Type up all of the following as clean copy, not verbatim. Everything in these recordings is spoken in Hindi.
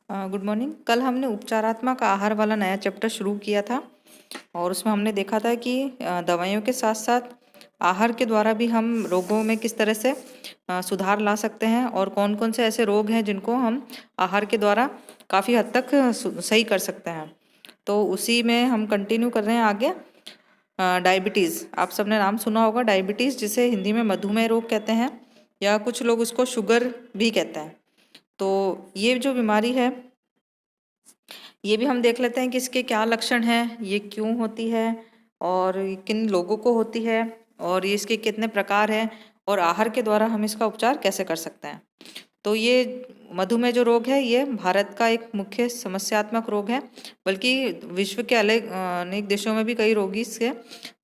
Good morning. कल हमने उपचारात्मक आहार वाला नया चैप्टर शुरू किया था और उसमें हमने देखा था कि दवाइयों के साथ साथ आहार के द्वारा भी हम रोगों में किस तरह से सुधार ला सकते हैं और कौन कौन से ऐसे रोग हैं जिनको हम आहार के द्वारा काफ़ी हद तक सही कर सकते हैं। तो उसी में हम कंटिन्यू कर रहे हैं आगे। डायबिटीज़, आप सबने नाम सुना होगा डायबिटीज़, जिसे हिंदी में मधुमेह रोग कहते हैं या कुछ लोग उसको शुगर भी कहते हैं। तो ये जो बीमारी है, ये भी हम देख लेते हैं कि इसके क्या लक्षण हैं, ये क्यों होती है और किन लोगों को होती है और ये इसके कितने प्रकार हैं और आहार के द्वारा हम इसका उपचार कैसे कर सकते हैं। तो ये मधुमेह जो रोग है ये भारत का एक मुख्य समस्यात्मक रोग है, बल्कि विश्व के अनेक देशों में भी कई रोगी इससे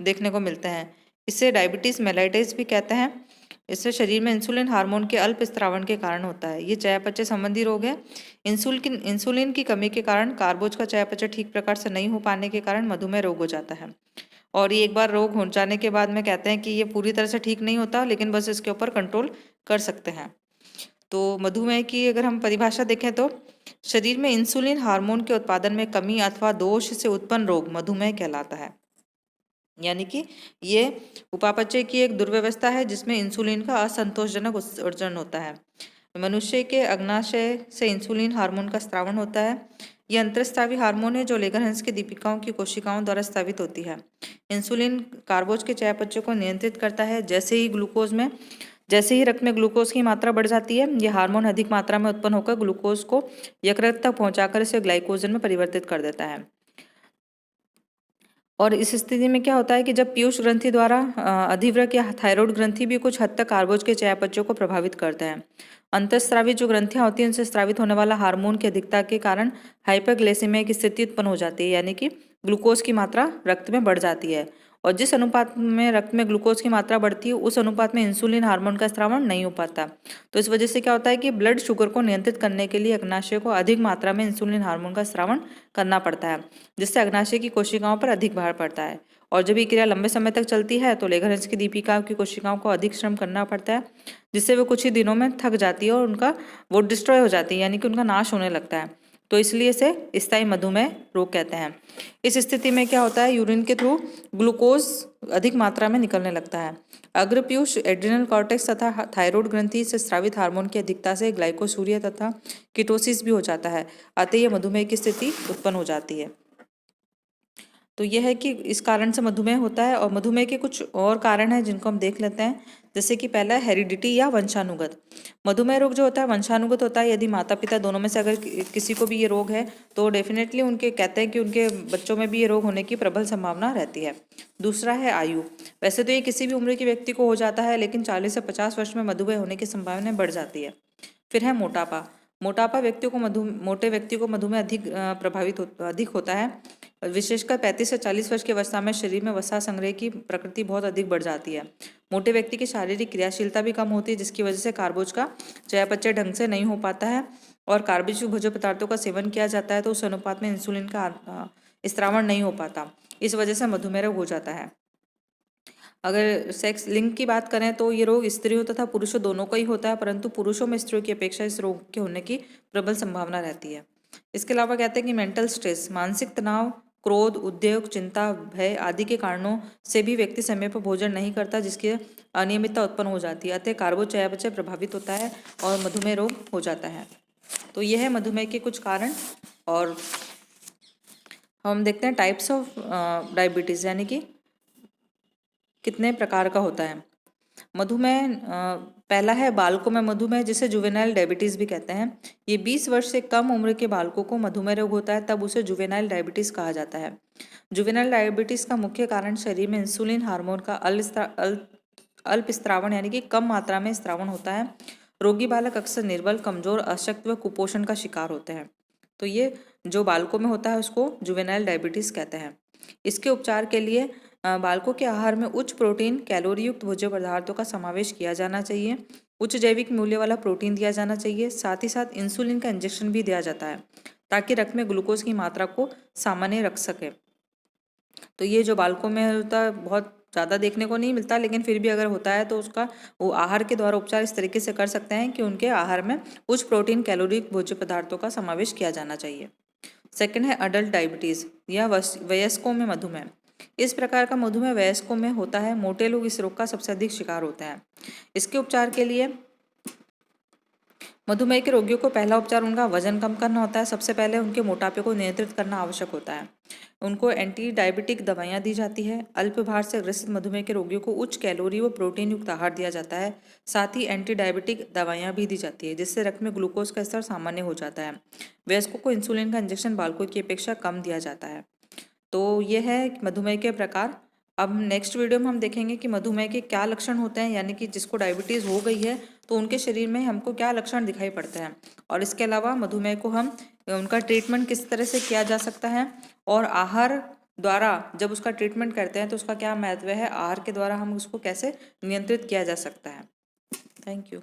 देखने को मिलते हैं। इसे डायबिटीज़ मेलाइटिस भी कहते हैं। इससे शरीर में इंसुलिन हार्मोन के अल्प स्त्रावण के कारण होता है। ये चयापचय संबंधी रोग है। इंसुलिन की कमी के कारण कार्बोज का चयापचय ठीक प्रकार से नहीं हो पाने के कारण मधुमेह रोग हो जाता है। और ये एक बार रोग हो जाने के बाद में कहते हैं कि ये पूरी तरह से ठीक नहीं होता, लेकिन बस इसके ऊपर कंट्रोल कर सकते हैं। तो मधुमेह की अगर हम परिभाषा देखें तो शरीर में इंसुलिन हार्मोन के उत्पादन में कमी अथवा दोष से उत्पन्न रोग मधुमेह कहलाता है। यानी कि ये उपापचय की एक दुर्व्यवस्था है जिसमें इंसुलिन का असंतोषजनक उत्सर्जन होता है। मनुष्य के अग्नाशय से इंसुलिन हार्मोन का स्रावण होता है। यह अंतःस्रावी हार्मोन है जो लेगरहंस की दीपिकाओं की कोशिकाओं द्वारा स्रावित होती है। इंसुलिन कार्बोज के चयापचय को नियंत्रित करता है। जैसे ही रक्त में ग्लूकोज की मात्रा बढ़ जाती है, यह हार्मोन अधिक मात्रा में उत्पन्न होकर ग्लूकोज को यकृत तक पहुंचाकर इसे ग्लाइकोजन में परिवर्तित कर देता है। और इस स्थिति में क्या होता है कि जब पीयूष ग्रंथि द्वारा अधिवृक्क या थायराइड ग्रंथि भी कुछ हद तक कार्बोज के चयापचय को प्रभावित करते हैं। अंतःस्रावी जो ग्रंथियां होती हैं उनसे स्रावित होने वाला हार्मोन की अधिकता के कारण हाइपरग्लाइसेमिया की स्थिति उत्पन्न हो जाती है, यानी कि ग्लूकोज की मात्रा रक्त में बढ़ जाती है। और जिस अनुपात में रक्त में ग्लूकोज की मात्रा बढ़ती है उस अनुपात में इंसुलिन हार्मोन का स्रावण नहीं हो पाता। तो इस वजह से क्या होता है कि ब्लड शुगर को नियंत्रित करने के लिए अग्नाशय को अधिक मात्रा में इंसुलिन हार्मोन का स्रावण करना पड़ता है, जिससे अग्नाशय की कोशिकाओं पर अधिक भार पड़ता है। और जब ये क्रिया लंबे समय तक चलती है तो लेगरहंस की दीपिका की कोशिकाओं को अधिक श्रम करना पड़ता है, जिससे वो कुछ ही दिनों में थक जाती है और वो डिस्ट्रॉय हो जाती है, यानी कि उनका नाश होने लगता है। तो इसलिए इसे स्थायी मधुमेह रोग कहते हैं। इस स्थिति में क्या होता है, यूरिन के थ्रू ग्लूकोज अधिक मात्रा में निकलने लगता है। अग्रपीयूष, एड्रिनल कॉर्टेक्स तथा थायराइड ग्रंथि से स्रावित हार्मोन की अधिकता से ग्लाइकोसूरिया तथा कीटोसिस भी हो जाता है। अतः यह मधुमेह की स्थिति उत्पन्न हो जाती है। तो यह है कि इस कारण से मधुमेह होता है। और मधुमेह के कुछ और कारण हैं जिनको हम देख लेते हैं। जैसे कि पहला है हेरिडिटी या वंशानुगत। मधुमेह रोग जो होता है वंशानुगत होता है। यदि माता पिता दोनों में से अगर किसी को भी ये रोग है तो डेफिनेटली उनके कहते हैं कि उनके बच्चों में भी ये रोग होने की प्रबल संभावना रहती है। दूसरा है आयु। वैसे तो ये किसी भी उम्र के व्यक्ति को हो जाता है, लेकिन 40 से 50 वर्ष में मधुमेह होने की संभावना बढ़ जाती है। फिर है मोटापा। मोटे व्यक्ति को मधुमेह अधिक होता है। विशेषकर 35 से 40 वर्ष की अवस्था में शरीर में वसा संग्रह की प्रकृति बहुत अधिक बढ़ जाती है। मोटे व्यक्ति की शारीरिक क्रियाशीलता भी कम होती है, जिसकी वजह से कार्बोज का चयापचय ढंग से नहीं हो पाता है और कार्बोज भोज्य पदार्थों का सेवन किया जाता है तो उस अनुपात में इंसुलिन का स्त्रावण नहीं हो पाता। इस वजह से मधुमेह रोग हो जाता है। अगर सेक्स लिंग की बात करें तो ये रोग स्त्रियों तथा पुरुषों दोनों का ही होता है, परंतु पुरुषों में स्त्रियों की अपेक्षा इस रोग के होने की प्रबल संभावना रहती है। इसके अलावा कहते हैं कि मेंटल स्ट्रेस, मानसिक तनाव, क्रोध, उद्वेग, चिंता, भय आदि के कारणों से भी व्यक्ति समय पर भोजन नहीं करता, जिसकी अनियमितता उत्पन्न हो जाती है। अतः कार्बो चयापचय प्रभावित होता है और मधुमेह रोग हो जाता है। तो यह है मधुमेह के कुछ कारण। और हम देखते हैं टाइप्स ऑफ डायबिटीज़, यानी कि कितने प्रकार का होता है मधुमेह। पहला है बालकों में मधुमेह, जिसे जुवेनाइल डायबिटीज़ भी कहते हैं। ये 20 वर्ष से कम उम्र के बालकों को मधुमेह रोग होता है, तब उसे जुवेनाइल डायबिटीज़ कहा जाता है। जुवेनाइल डायबिटीज़ का मुख्य कारण शरीर में इंसुलिन हार्मोन का अल्प स्त्रावण यानी कि कम मात्रा में स्त्रावण होता है। रोगी बालक अक्सर निर्बल, कमजोर, अशक्त व कुपोषण का शिकार होते हैं। तो ये जो बालकों में होता है उसको जुवेनाइल डायबिटीज़ कहते हैं। इसके उपचार के लिए बालकों के आहार में उच्च प्रोटीन, कैलोरी युक्त भोज्य पदार्थों का समावेश किया जाना चाहिए। उच्च जैविक मूल्य वाला प्रोटीन दिया जाना चाहिए। साथ ही साथ इंसुलिन का इंजेक्शन भी दिया जाता है ताकि रक्त में ग्लूकोज की मात्रा को सामान्य रख सके। तो ये जो बालकों में होता है बहुत ज़्यादा देखने को नहीं मिलता, लेकिन फिर भी अगर होता है तो उसका वो आहार के द्वारा उपचार इस तरीके से कर सकते हैं कि उनके आहार में उच्च प्रोटीन कैलोरी भोज्य पदार्थों का समावेश किया जाना चाहिए। सेकंड है अडल्ट डायबिटीज़ या वयस्कों में मधुमेह। इस प्रकार का मधुमेह वयस्कों में होता है। मोटे लोग इस रोग का सबसे अधिक शिकार होते हैं। इसके उपचार के लिए मधुमेह के रोगियों को पहला उपचार उनका वजन कम करना होता है। सबसे पहले उनके मोटापे को नियंत्रित करना आवश्यक होता है। उनको एंटी डायबिटिक दवाइयाँ दी जाती है। अल्प भार से ग्रसित मधुमेह के रोगियों को उच्च कैलोरी व प्रोटीन युक्त आहार दिया जाता है। साथ ही एंटी डायबिटिक दवाइयाँ भी दी जाती है, जिससे रक्त में ग्लूकोज का स्तर सामान्य हो जाता है। वयस्कों को इंसुलिन का इंजेक्शन बालकों की अपेक्षा कम दिया जाता है। तो ये है मधुमेह के प्रकार। अब नेक्स्ट वीडियो में हम देखेंगे कि मधुमेह के क्या लक्षण होते हैं, यानी कि जिसको डायबिटीज़ हो गई है तो उनके शरीर में हमको क्या लक्षण दिखाई पड़ते हैं, और इसके अलावा मधुमेह को हम उनका ट्रीटमेंट किस तरह से किया जा सकता है, और आहार द्वारा जब उसका ट्रीटमेंट करते हैं तो उसका क्या महत्व है, आहार के द्वारा हम उसको कैसे नियंत्रित किया जा सकता है। Thank you.